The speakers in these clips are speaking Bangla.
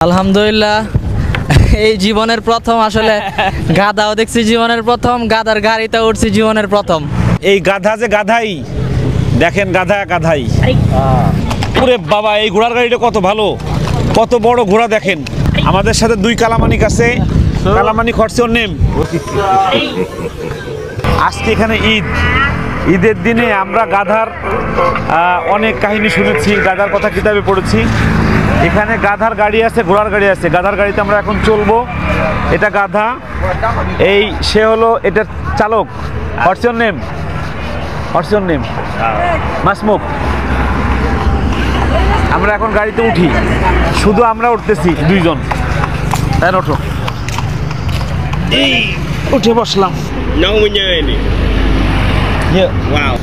আলহামদুলিল্লাহ এই জীবনের প্রথম আসলে গাধাও দেখছি জীবনের প্রথম, গাধার গাড়িতে উঠছি জীবনের প্রথম। এই গাধা যে গাধাই দেখেন, গাধা গাধাই। ওরে বাবা, এই ঘোড়ার গাড়িটা কত ভালো, কত বড় ঘোড়া দেখেন। আমাদের সাথে দুই কালামানিক আছে, কালামানিক হটস ইওর নেম। আজকে এখানে ঈদ, ঈদের দিনে আমরা গাধার অনেক কাহিনী শুনেছি, গাধার কথা কিতাবে পড়েছি। এখানে গাধার গাড়ি আছে, ঘোড়ার গাড়ি আছে। গাধার গাড়িতে আমরা এখন চলবো। এটা গাধা, এই সে হলো এটার চালক। What's your name? What's your name? Masmuk. আমরা এখন গাড়িতে উঠি, শুধু আমরা উঠতেছি দুইজন। তাই না? ওঠো। এই উঠে বসলাম। Namanya ini. Wow.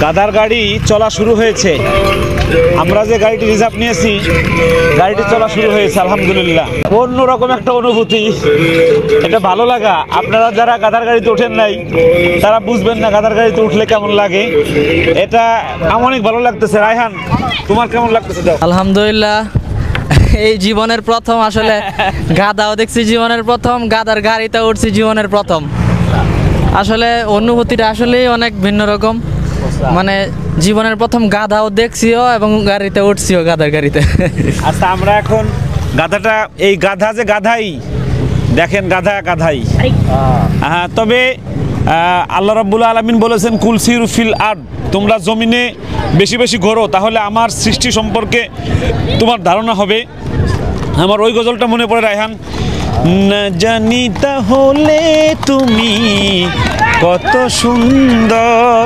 গাধার গাড়ি চলা শুরু হয়েছে। আমরা যে গাড়িটি রিজার্ভ নিয়েছি, গাড়িটি চলা শুরু হয়েছে আলহামদুলিল্লাহ। অন্যরকম একটা অনুভূতি, এটা ভালো লাগা। আপনারা যারা গাধার গাড়িতে ওঠেন নাই তারা বুঝবেন না গাধার গাড়িতে উঠলে কেমন লাগে। এটা আমার অনেক ভালো লাগতেছে। রায়হান, তোমার কেমন লাগতেছে? আলহামদুলিল্লাহ এই জীবনের প্রথম আসলে গাধাও দেখছি জীবনের প্রথম, গাধার গাড়িতে উঠছি জীবনের প্রথম। আসলে অনুভূতিটা আসলেই অনেক ভিন্ন রকম, মানে জীবনের প্রথম গাধাও দেখছিও এবং গাড়িতে উঠছিও, গাধার গাড়িতে। আচ্ছা, আমরা এখন গাধাটা, এই গাধা যে গাধাই দেখেন, গাধা গাধাই। হ্যাঁ, তবে আল্লাহ রাব্বুল আলামিন বলেছেন কুল সিরু ফিল আরদ, তোমরা জমিনে বেশি বেশি ঘোরো, তাহলে আমার সৃষ্টি সম্পর্কে তোমার ধারণা হবে। আমার ওই গজলটা মনে পড়ে রায়হান, না জানি তাহলে তুমি কত সুন্দর।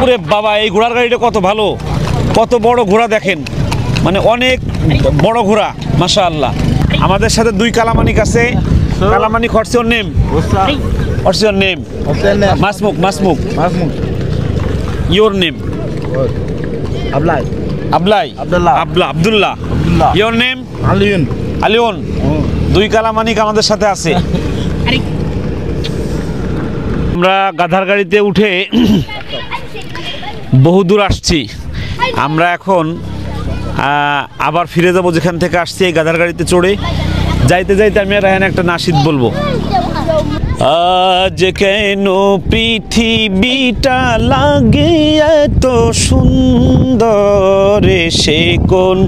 ওরে বাবা, এই ঘোড়ার গাড়িটা কত ভালো, কত বড় ঘোড়া দেখেন, মানে অনেক বড় ঘোড়া মাশাআল্লাহ। আমাদের সাথে দুই কালামানিক আছে, কালামানিক what's your name? What's your name? Masmuk. Masmuk, your name? Ablay. Ablay, Abdullah. Your name? Aliun. Aliun. দুই কালামানিক আমাদের সাথে আছে। আমরা গাধার গাড়িতে উঠে বহুদূর আসছি। আমরা এখন আবার ফিরে যাব যেখান থেকে আসছি। এই গাধার গাড়িতে চড়ে যাইতে যাইতে আমি আর রায়হান একটা নাশিদ বলবো। আজ কেন পৃথিবীটা লাগে এত সুন্দর, সে কোন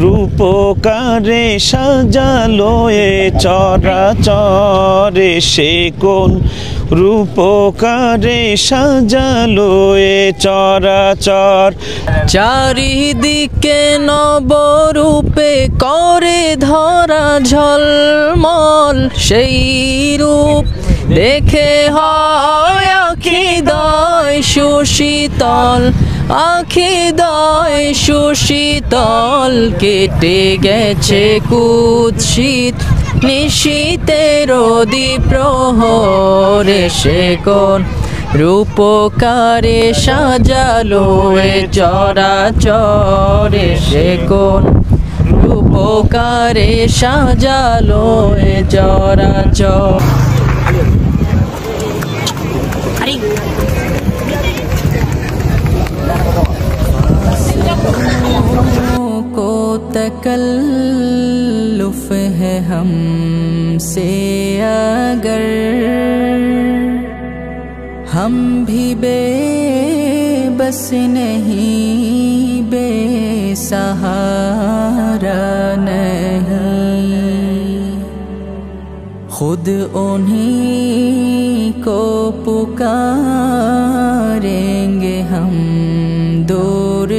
রূপকারে সাজালো এ চরাচরে, সে কোন রূপকারে সাজালো এ চরাচর। চারিদিকে নবরূপে করে ধরা ঝলমল, সেই রূপ দেখে হয় আখিদয় সুশীতল, আখিদয় সুশীতল। কেটে গেছে কুৎসিত নিশীতের দ্বীপ্রহরে, সে কোন রূপকারে সাজালো এ চরাচরে, সে কোন রূপকারে সাজালো এ চরাচর। को तकल्लुफ है हमसे अगर, हम भी बेबस नहीं, बेसहारा नहीं, खुद उन्हीं को पुकारेंगे हम दूर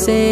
से।